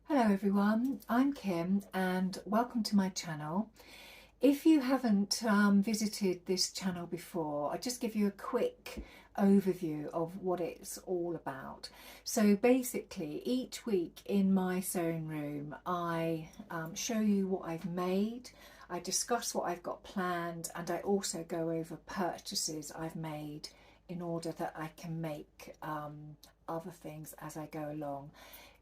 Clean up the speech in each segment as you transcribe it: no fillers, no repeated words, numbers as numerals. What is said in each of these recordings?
Hello everyone, I'm Kim and welcome to my channel. If you haven't visited this channel before, I'll just give you a quick overview of what it's all about. So basically each week in my sewing room I show you what I've made, I discuss what I've got planned, and I also go over purchases I've made in order that I can make other things as I go along.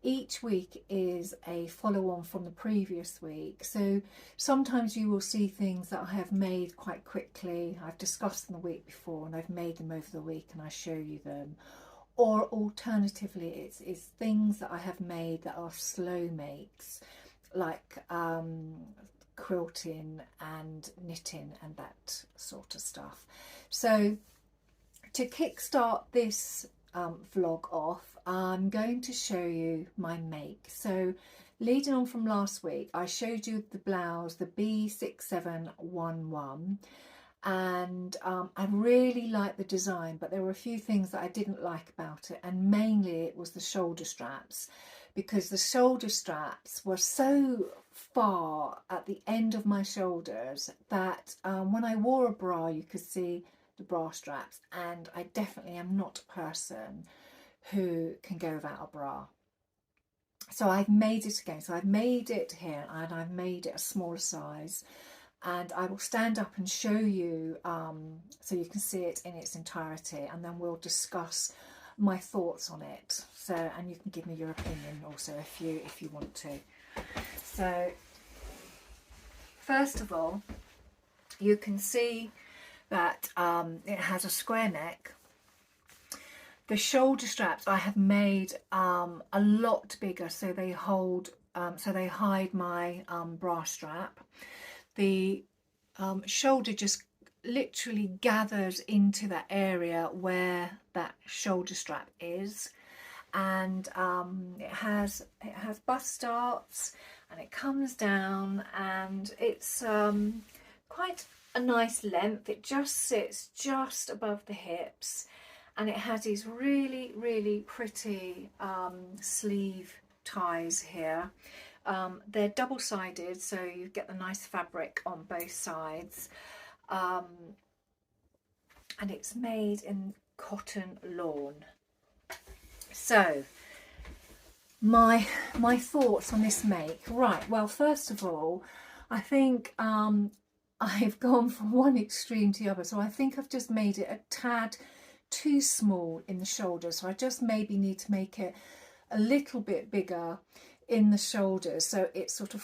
Each week is a follow-on from the previous week, so sometimes you will see things that I have made quite quickly, I've discussed them the week before and I've made them over the week and I show you them. Or alternatively it's things that I have made that are slow makes, like quilting and knitting and that sort of stuff. So to kickstart this vlog off, I'm going to show you my make. So leading on from last week, I showed you the blouse, the B6711, and I really liked the design, but there were a few things that I didn't like about it, and mainly it was the shoulder straps, because the shoulder straps were so far at the end of my shoulders that when I wore a bra you could see the bra straps, and I definitely am not a person who can go without a bra. So I've made it again. So I've made it here and I've made it a smaller size, and I will stand up and show you so you can see it in its entirety, and then we'll discuss my thoughts on it. So, and you can give me your opinion also if you want to. So first of all, you can see that it has a square neck. The shoulder straps I have made a lot bigger, so they hold, so they hide my bra strap. The shoulder just literally gathers into that area where that shoulder strap is, and it has bust darts, and it comes down, and it's quite a nice length. It just sits just above the hips, and it has these really pretty sleeve ties here. They're double-sided, so you get the nice fabric on both sides, and it's made in cotton lawn. So my thoughts on this make. Right, well, first of all, I think I've gone from one extreme to the other, so I think I've just made it a tad too small in the shoulder, so I just maybe need to make it a little bit bigger in the shoulders so it sort of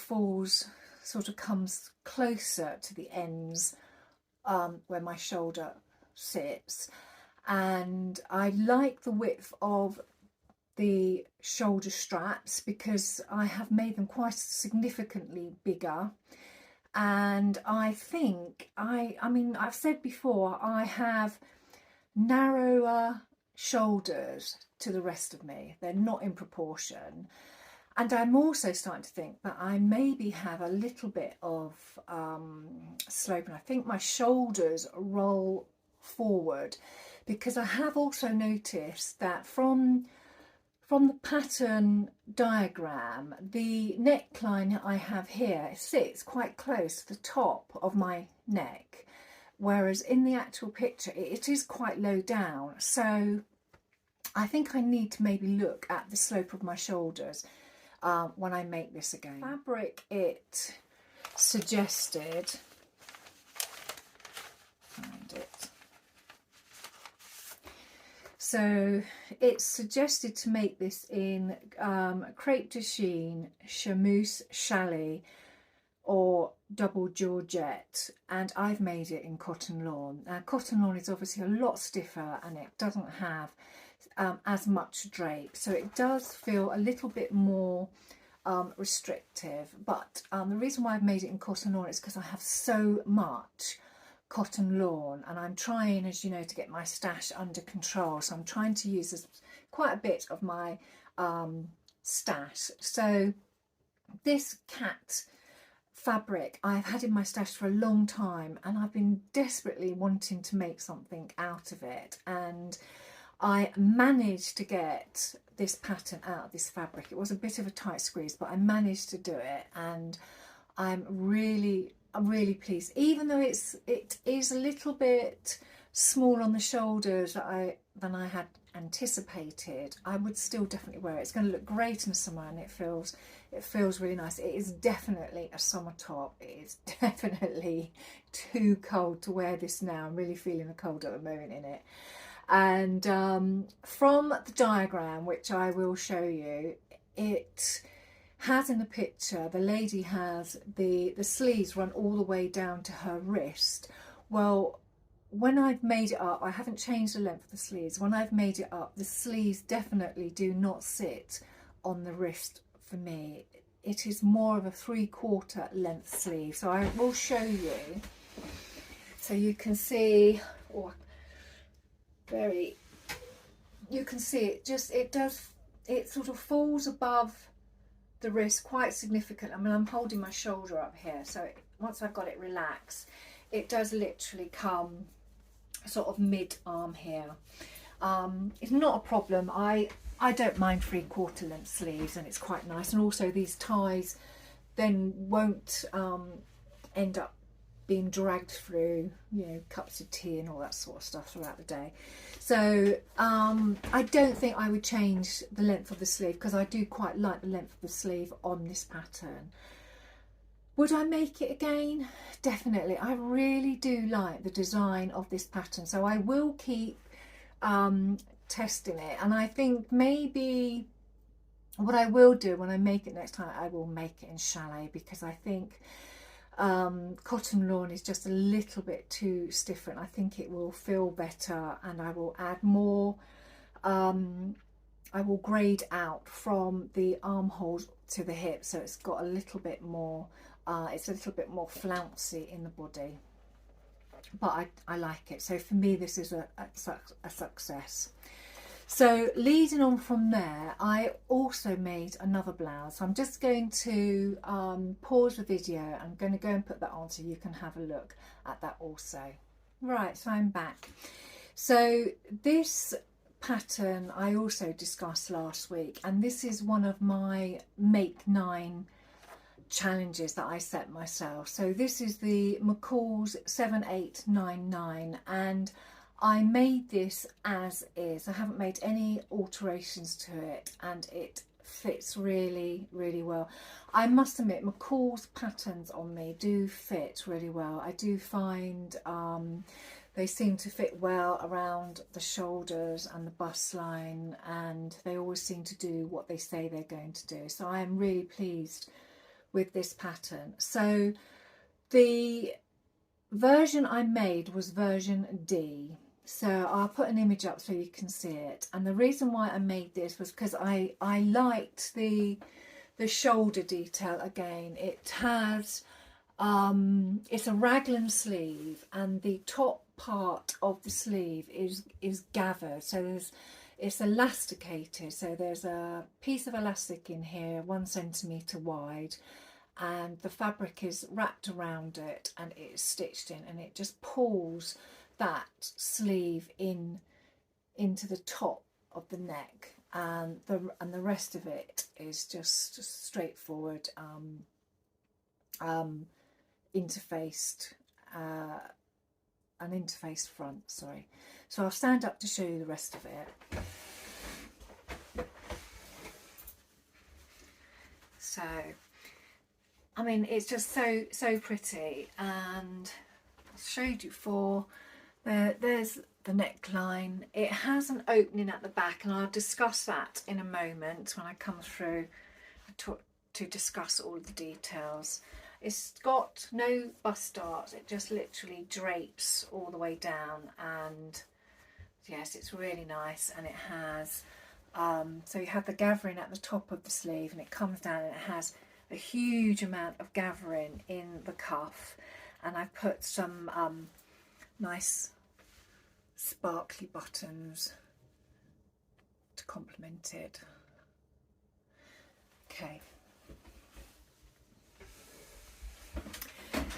comes closer to the ends where my shoulder sits. And I like the width of the shoulder straps because I have made them quite significantly bigger. And I think I mean I've said before, I have narrower shoulders to the rest of me. They're not in proportion. And I'm also starting to think that I maybe have a little bit of slope, and I think my shoulders roll forward, because I have also noticed that from the pattern diagram, the neckline I have here sits quite close to the top of my neck, whereas in the actual picture it is quite low down. So I think I need to maybe look at the slope of my shoulders when I make this again. Fabric it suggested, find it. So it's suggested to make this in crepe de chine, chamouse challis, or double georgette, and I've made it in cotton lawn. Cotton lawn is obviously a lot stiffer and it doesn't have as much drape, so it does feel a little bit more restrictive. But the reason why I've made it in cotton lawn is because I have so much cotton lawn, and I'm trying, as you know, to get my stash under control, so I'm trying to use quite a bit of my stash. So this cat fabric I've had in my stash for a long time, and I've been desperately wanting to make something out of it, and I managed to get this pattern out of this fabric. It was a bit of a tight squeeze, but I managed to do it, and I'm really pleased. Even though it is a little bit small on the shoulders than I had anticipated, I would still definitely wear it. It's going to look great in the summer, and it feels really nice. It is definitely a summer top. It is definitely too cold to wear this now. I'm really feeling the cold at the moment in it. And from the diagram, which I will show you, it has in the picture, the lady has the sleeves run all the way down to her wrist. Well, when I've made it up, I haven't changed the length of the sleeves. When I've made it up, the sleeves definitely do not sit on the wrist for me. It is more of a 3/4 length sleeve. So I will show you, so you can see, you can see it sort of falls above the wrist quite significant. I mean, I'm holding my shoulder up here, so once I've got it relaxed, it does literally come sort of mid-arm here. It's not a problem. I don't mind 3/4 length sleeves, and it's quite nice. And also these ties then won't end up being dragged through, you know, cups of tea and all that sort of stuff throughout the day. So I don't think I would change the length of the sleeve, because I do quite like the length of the sleeve on this pattern. Would I make it again? Definitely. I really do like the design of this pattern, so I will keep testing it. And I think maybe what I will do when I make it next time, I will make it in chalet, because I think cotton lawn is just a little bit too different. I think it will feel better, and I will add more, I will grade out from the armholes to the hip, so it's got a little bit more, it's a little bit more flouncy in the body, but I like it. So for me, this is a success. So leading on from there, I also made another blouse. So I'm just going to pause the video. I'm going to go and put that on so you can have a look at that also. Right, so I'm back. So this pattern I also discussed last week, and this is one of my Make 9 challenges that I set myself. So this is the McCall's 7899, and I made this as is. I haven't made any alterations to it, and it fits really well. I must admit, McCall's patterns on me do fit really well. I do find they seem to fit well around the shoulders and the bust line, and they always seem to do what they say they're going to do. So I am really pleased with this pattern. So the version I made was version D. So I'll put an image up so you can see it. And the reason why I made this was because I liked the shoulder detail again. It has it's a raglan sleeve, and the top part of the sleeve is gathered. So it's elasticated. So there's a piece of elastic in here, 1 centimetre wide, and the fabric is wrapped around it, and it is stitched in, and it just pulls that sleeve into the top of the neck, and the rest of it is just straightforward interfaced, an interfaced front, sorry. So I'll stand up to show you the rest of it. So I mean, it's just so pretty, and I showed you before. There's the neckline. It has an opening at the back, and I'll discuss that in a moment when I come through to discuss all the details. It's got no bust dart, it just literally drapes all the way down, and yes, it's really nice. And it has so you have the gathering at the top of the sleeve, and it comes down, and it has a huge amount of gathering in the cuff, and I've put some nice sparkly buttons to complement it. Okay,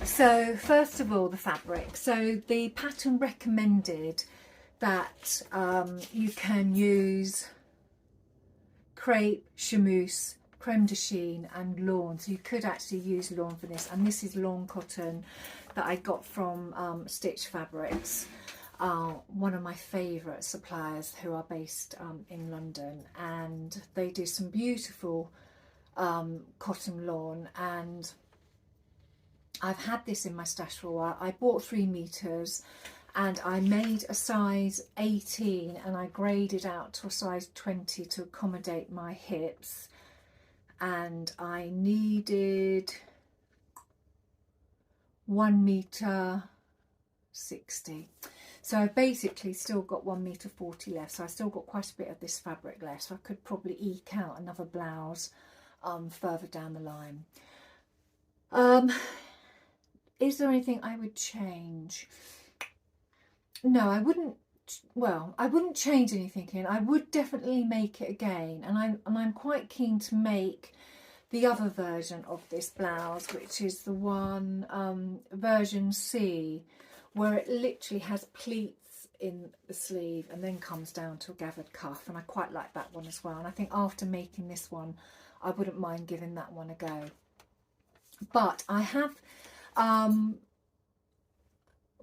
so first of all, the fabric. So the pattern recommended that you can use crepe, chamouse, creme de chine and lawn. So you could actually use lawn for this. And this is lawn cotton that I got from Stitch Fabrics, one of my favourite suppliers who are based in London, and they do some beautiful cotton lawn, and I've had this in my stash for a while. I bought 3 meters and I made a size 18 and I graded out to a size 20 to accommodate my hips, and I needed 1 meter 60. So I've basically still got 1 meter 40 left, so I still got quite a bit of this fabric left, so I could probably eke out another blouse further down the line. Is there anything I would change? No, I wouldn't. Well, I wouldn't change anything in. I would definitely make it again, and I'm quite keen to make the other version of this blouse, which is the one version C, where it literally has pleats in the sleeve and then comes down to a gathered cuff, and I quite like that one as well. And I think after making this one, I wouldn't mind giving that one a go. But I have,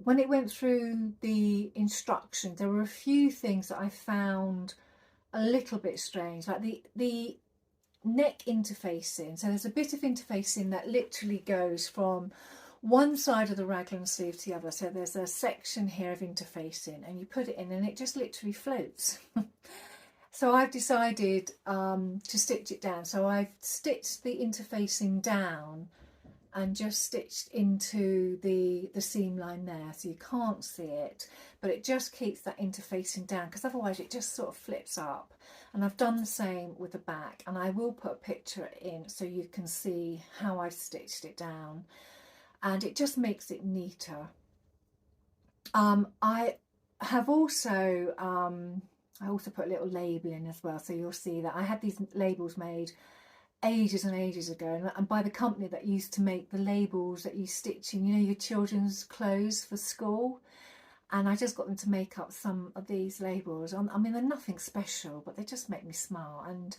when it went through the instructions, there were a few things that I found a little bit strange, like the neck interfacing. So there's a bit of interfacing that literally goes from one side of the raglan sleeve to the other. So there's a section here of interfacing, and you put it in and it just literally floats. So I've decided to stitch it down. So I've stitched the interfacing down and just stitched into the seam line there, so you can't see it, but it just keeps that interfacing down, because otherwise it just sort of flips up. And I've done the same with the back, and I will put a picture in so you can see how I've stitched it down, and it just makes it neater. I have also put a little label in as well, so you'll see that I had these labels made ages and ages ago, and by the company that used to make the labels that you stitch in, you know, your children's clothes for school. And I just got them to make up some of these labels. I mean, they're nothing special, but they just make me smile. And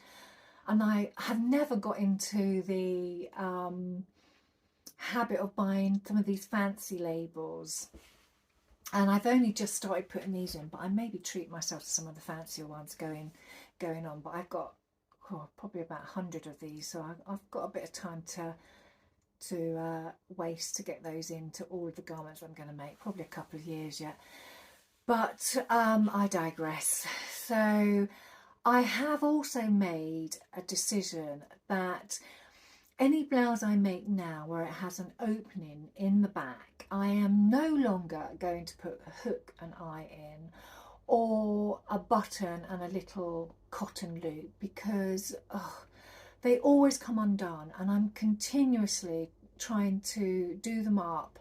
I have never got into the habit of buying some of these fancy labels, and I've only just started putting these in, but I maybe treat myself to some of the fancier ones going on. But I've got probably about 100 of these, so I've got a bit of time to waste to get those into all of the garments I'm going to make. Probably a couple of years yet, but I digress. So I have also made a decision that any blouse I make now where it has an opening in the back, I am no longer going to put a hook and eye in, or a button and a little cotton loop, because they always come undone, and I'm continuously trying to do them up,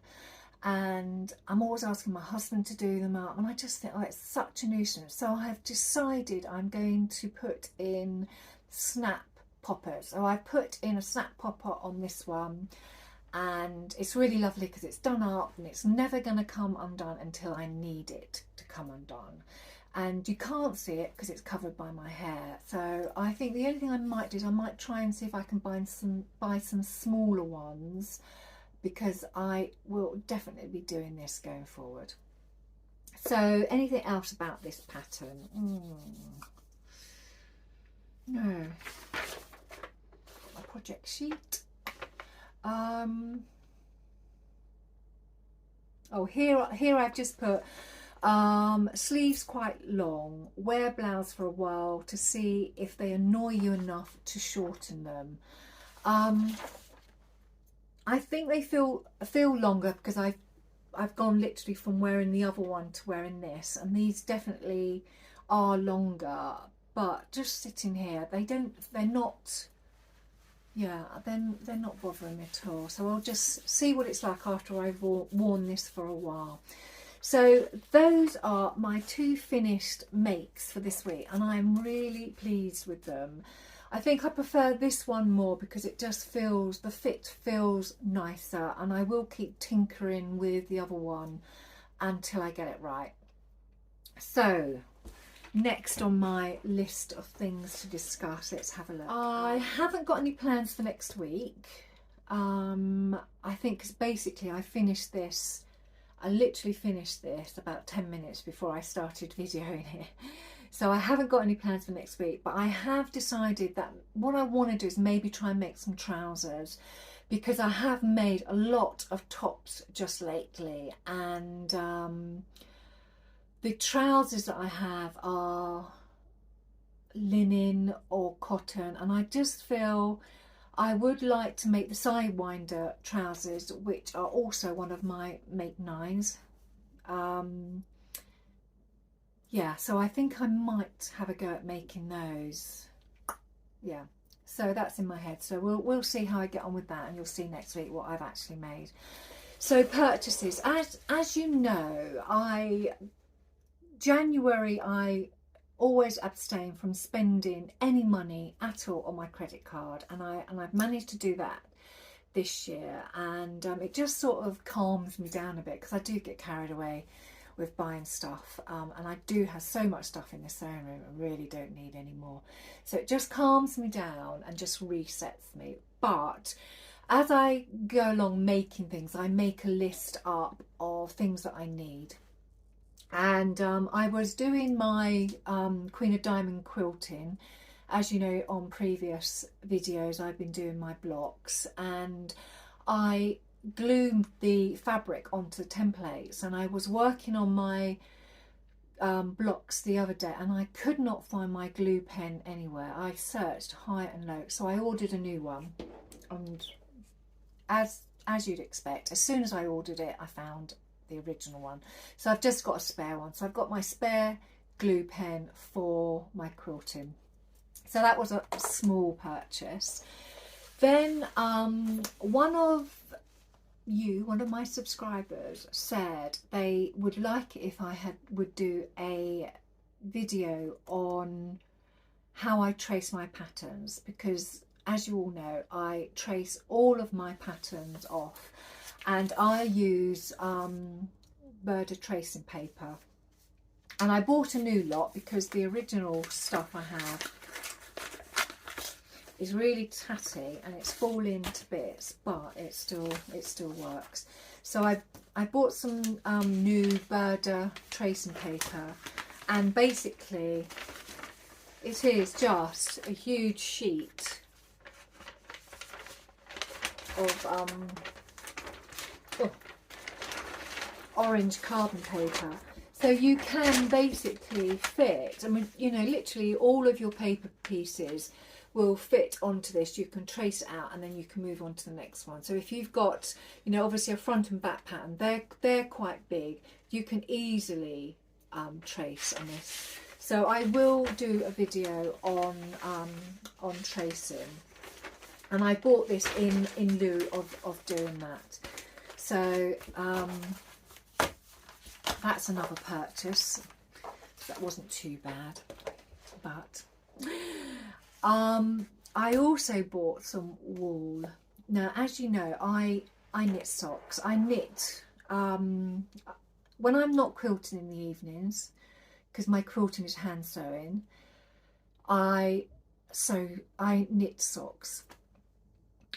and I'm always asking my husband to do them up, and I just think, oh, it's such a nuisance. So I have decided I'm going to put in snap poppers. So I put in a snap popper on this one, and it's really lovely because it's done up and it's never going to come undone until I need it to come undone. And you can't see it because it's covered by my hair. So I think the only thing I might do is I might try and see if I can buy some smaller ones, because I will definitely be doing this going forward. So anything else about this pattern? No. My project sheet. Oh, here I've just put sleeves quite long, wear blouse for a while to see if they annoy you enough to shorten them. I think they feel longer because I've gone literally from wearing the other one to wearing this, and these definitely are longer, but just sitting here, they're not bothering me at all. So I'll just see what it's like after I've worn this for a while. So those are my 2 finished makes for this week, and I'm really pleased with them. I think I prefer this one more because it just the fit feels nicer, and I will keep tinkering with the other one until I get it right. So next on my list of things to discuss, let's have a look. I haven't got any plans for next week. I think because basically I literally finished this about 10 minutes before I started videoing it. So I haven't got any plans for next week, but I have decided that what I want to do is maybe try and make some trousers, because I have made a lot of tops just lately, and the trousers that I have are linen or cotton, and I just feel I would like to make the Sidewinder trousers, which are also one of my make 9s. Yeah, so I think I might have a go at making those. Yeah, so that's in my head. So we'll see how I get on with that, and you'll see next week what I've actually made. So purchases, as you know, January I always abstain from spending any money at all on my credit card, and I've managed to do that this year, and it just sort of calms me down a bit, because I do get carried away with buying stuff, and I do have so much stuff in the sewing room I really don't need any more, so it just calms me down and just resets me. But as I go along making things, I make a list up of things that I need. And I was doing my Queen of Diamond quilting. As you know, on previous videos I've been doing my blocks, and I glued the fabric onto the templates, and I was working on my blocks the other day, and I could not find my glue pen anywhere. I searched high and low, so I ordered a new one, and as you'd expect, as soon as I ordered it I found the original one, so I've just got a spare one. So I've got my spare glue pen for my quilting, so that was a small purchase. Then one of my subscribers said they would like it if I would do a video on how I trace my patterns, because as you all know I trace all of my patterns off, and I use Burda tracing paper, and I bought a new lot because the original stuff I have is really tatty and it's falling to bits, but it still works. So I bought some new Burda tracing paper, and basically it is just a huge sheet of orange carbon paper, so you can basically fit, I mean, you know, literally all of your paper pieces will fit onto this. You can trace it out and then you can move on to the next one. So if you've got, you know, obviously a front and back pattern, they're quite big, you can easily trace on this. So I will do a video on tracing, and I bought this in lieu of doing that. So that's another purchase. That wasn't too bad. But I also bought some wool. Now, as you know, I knit socks. I knit when I'm not quilting in the evenings, because my quilting is hand sewing. I knit socks,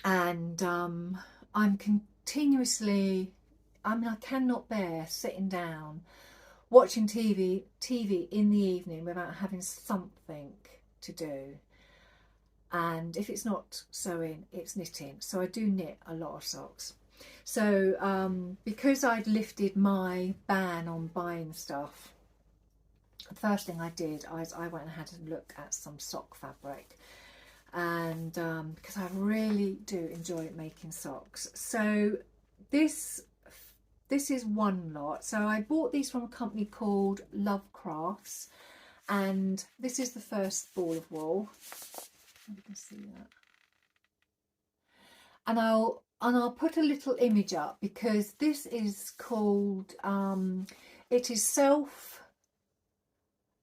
and I'm continuously, I mean, I cannot bear sitting down watching TV in the evening without having something to do. And if it's not sewing, it's knitting. So I do knit a lot of socks. So because I'd lifted my ban on buying stuff, the first thing I did is I went and had a look at some sock fabric, and because I really do enjoy making socks. So this is one lot. So I bought these from a company called Love Crafts, and this is the first ball of wool. You can see that, and I'll put a little image up, because this is called it is self,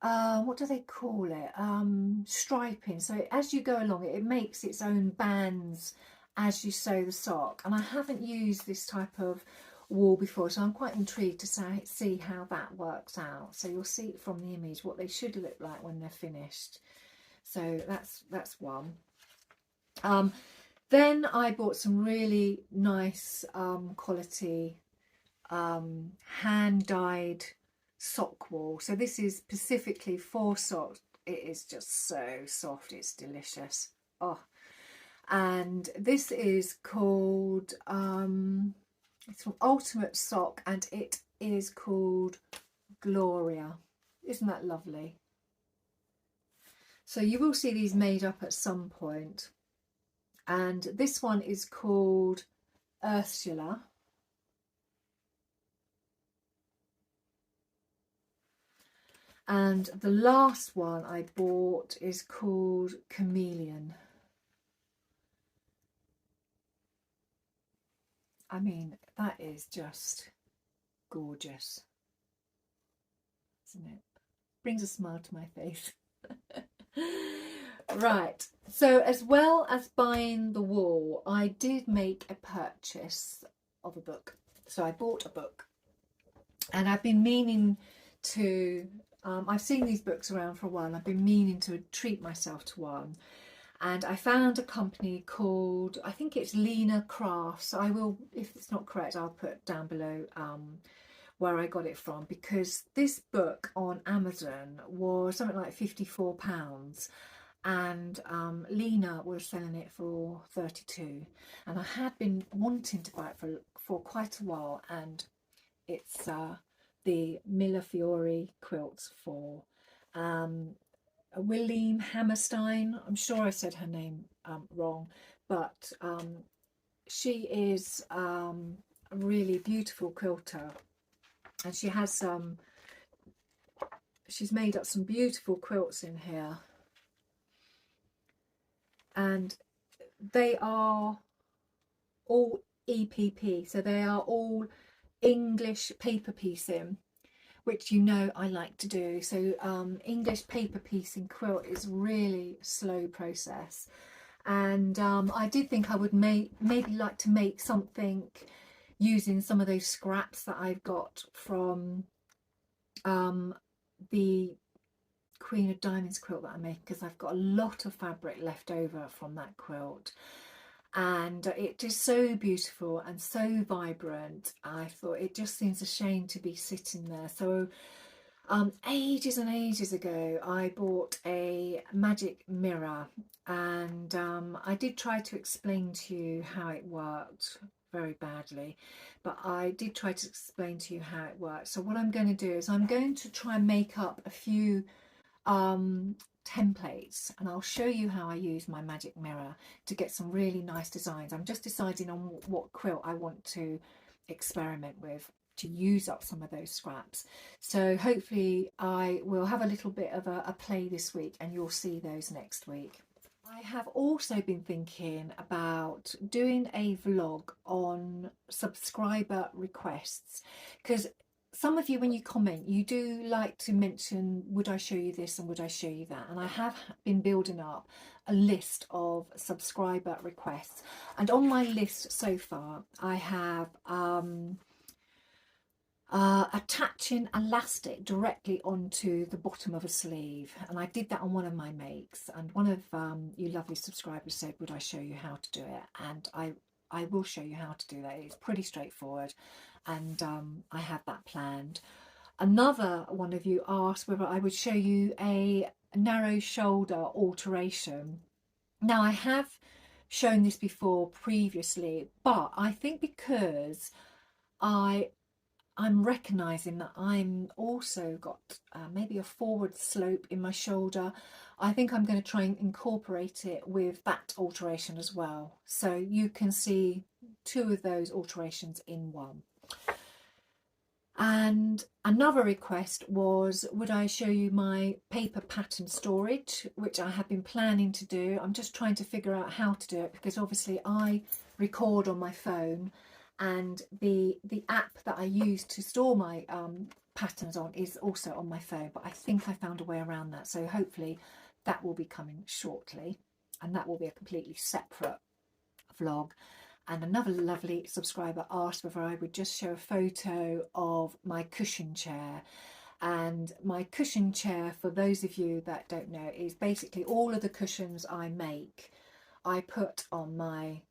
what do they call it, striping. So as you go along, it makes its own bands as you sew the sock. And I haven't used this type of wall before, so I'm quite intrigued to see how that works out. So you'll see from the image what they should look like when they're finished. So that's one. Then I bought some really nice quality hand-dyed sock wool. So this is specifically for socks. It is just so soft, it's delicious. Oh, and this is called it's from Ultimate Sock, and it is called Gloria. Isn't that lovely? So you will see these made up at some point. And this one is called Ursula. And the last one I bought is called Chameleon. I mean, that is just gorgeous, isn't it? Brings a smile to my face. Right, so as well as buying the wool, I did make a purchase of a book. So I bought a book, and I've been meaning to, I've seen these books around for a while, and I've been meaning to treat myself to one. And I found a company called, I think it's Lena Crafts. I will, if it's not correct, I'll put down below where I got it from, because this book on Amazon was something like £54, and Lena was selling it for 32, and I had been wanting to buy it for quite a while. And it's the Millefiori quilts for William Hammerstein. I'm sure I said her name wrong, but she is a really beautiful quilter, and she has she's made up some beautiful quilts in here, and they are all EPP, so they are all English paper piecing, which you know I like to do. So English paper piecing quilt is really a slow process, and I did think I would maybe like to make something using some of those scraps that I've got from the Queen of Diamonds quilt that I make, because I've got a lot of fabric left over from that quilt, and it is so beautiful and so vibrant. I thought it just seems a shame to be sitting there. So ages and ages ago I bought a magic mirror, and I did try to explain to you how it worked very badly, but I did try to explain to you how it works. So what I'm going to do is I'm going to try and make up a few templates, and I'll show you how I use my magic mirror to get some really nice designs. I'm just deciding on what quilt I want to experiment with to use up some of those scraps. So hopefully I will have a little bit of a play this week, and you'll see those next week. I have also been thinking about doing a vlog on subscriber requests, because some of you, when you comment, you do like to mention, would I show you this and would I show you that? And I have been building up a list of subscriber requests, and on my list so far I have attaching elastic directly onto the bottom of a sleeve, and I did that on one of my makes, and one of you lovely subscribers said, would I show you how to do it? And I will show you how to do that. It's pretty straightforward, and I have that planned. Another one of you asked whether I would show you a narrow shoulder alteration. Now, I have shown this before previously, but I think because I'm recognizing that I'm also got maybe a forward slope in my shoulder, I think I'm going to try and incorporate it with that alteration as well. So you can see two of those alterations in one. And another request was, would I show you my paper pattern storage, which I have been planning to do. I'm just trying to figure out how to do it, because obviously I record on my phone, and the app that I use to store my patterns on is also on my phone, but I think I found a way around that. So hopefully that will be coming shortly, and that will be a completely separate vlog. And another lovely subscriber asked whether I would just show a photo of my cushion chair. And my cushion chair, for those of you that don't know, is basically all of the cushions I make, I put on my,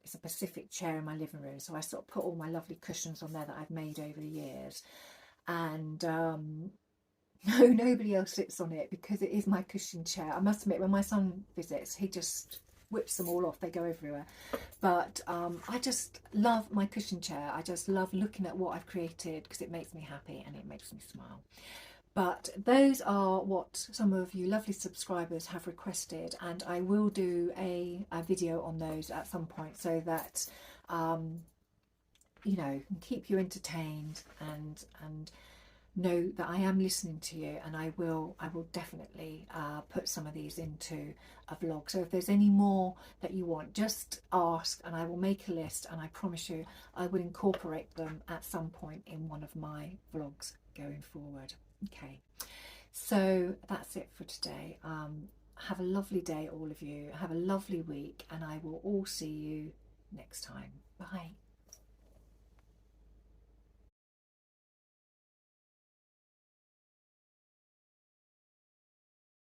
it's a Pacific chair in my living room. So I sort of put all my lovely cushions on there that I've made over the years. And no, nobody else sits on it because it is my cushion chair. I must admit, when my son visits, he just whips them all off. They go everywhere. But I just love my cushion chair. I just love looking at what I've created because it makes me happy and it makes me smile. But those are what some of you lovely subscribers have requested, and I will do a video on those at some point so that you know, can keep you entertained and know that I am listening to you, and I will definitely put some of these into a vlog. So if there's any more that you want, just ask and I will make a list, and I promise you I will incorporate them at some point in one of my vlogs going forward. Okay, so that's it for today. Have a lovely day, all of you. Have a lovely week, and I will all see you next time. Bye.